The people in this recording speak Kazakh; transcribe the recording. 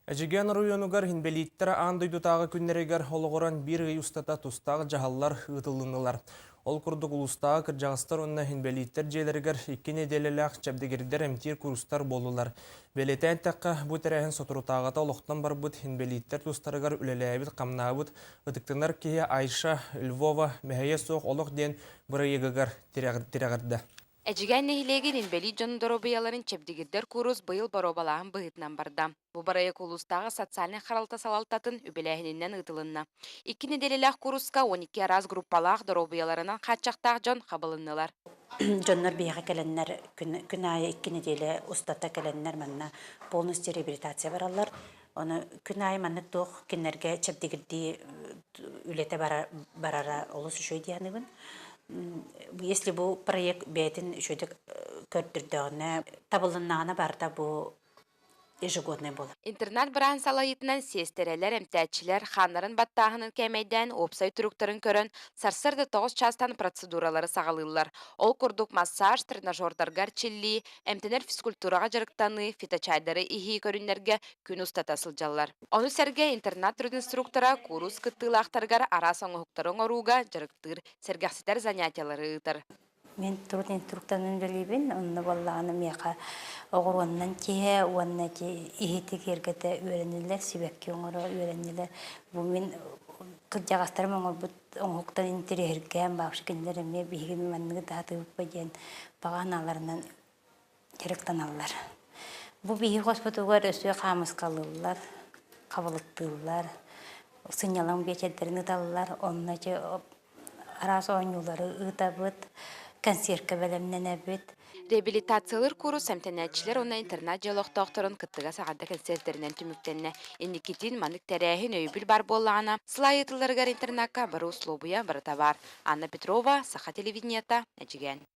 Әжіген районугар хинбелиттер андойдутағы күннерегер олығыран бір үй ұстата тұстағы жағалар ұтылынылар. Ол күрдік ұлыстағы кіржағыстар онына хинбелиттер желергер 2 неделелік чәбдегердер әмтир күрістар болулар. Белетен таққа бұ тәрәхін сотырутағата олықтан бар бұд хинбелиттер тұстарығар үлеләбіт қамнабыт ұтықтынар кейі Айша, Львова, Мәхейе соқ олық ден бұры егігар тирағырды. Эжигэн нехилегин инбели жон доробияларын чепдигирдер курус быйыл боробалаһын быһытынан барда. Бу барайы кулустагы социальный харалта салалтатын үбелэһининен ытылынна. 2 неделелэх куруска 12 раз группалаах доробияларынан хатчактаах жон хабылыннылар. Жоннор бияға кәліннер күн айы 2 неделе устата кәліннер манна полностью реабилитация баралар. Оны күн айы манна тоқ кеннерге чепдигирди үлете барара олыс үшөй диянығын. Если бу проект бетин шөйдік көрдірдіғіне табылыннағына барда бу ежегодный бол. Интернат браан салайытынан сестерелер эмтәчилер ханнарын баттаһынын кемейден опсай түрүктөрүн көрөн сарсырды 9 частан процедуралары сагалылар. Ол курдук массаж, тренажердаргар чилли, эмтенер физкультурага жарыктаны, фиточайдары ихи көрүннерге күн устата сылжаллар. Оны серге интернат түрү инструктора курус кыттылактаргар ара соңухтарын оруга жарыктыр, сергахситер занятиялары ытар. Мен труд инструкторын білейбін, онны боллағаны меқа оғыруаннан кеге, уанна ке ихеті кергеті өйренілер, себекке оңыры өйренілер. Бұл мен кыржағастарым оңыр бұд оңықтан интерерген, бақшы кендеріме бейгім маннығы даты өппеден баған аларынан керектен алылар. Бұл бейгі қоспатуғар өсуе қамыс қалылар, қабылықтылар, сынялан бечеттеріні талылар, онна ке арасы оңылары ұтабыд, консервка бәлемнен әбет. Реабилитациялар курус әмтәнәтчілер оны интернат диалогтоқтырын кыттыға сағадда концерттерінен түміктенне. Инникетин манык тәрәхін өйбіл бар болағына, сылайытыларғар интернатқа бары условия бары табар. Анна Петрова, Саха телевидениета, Әжіген.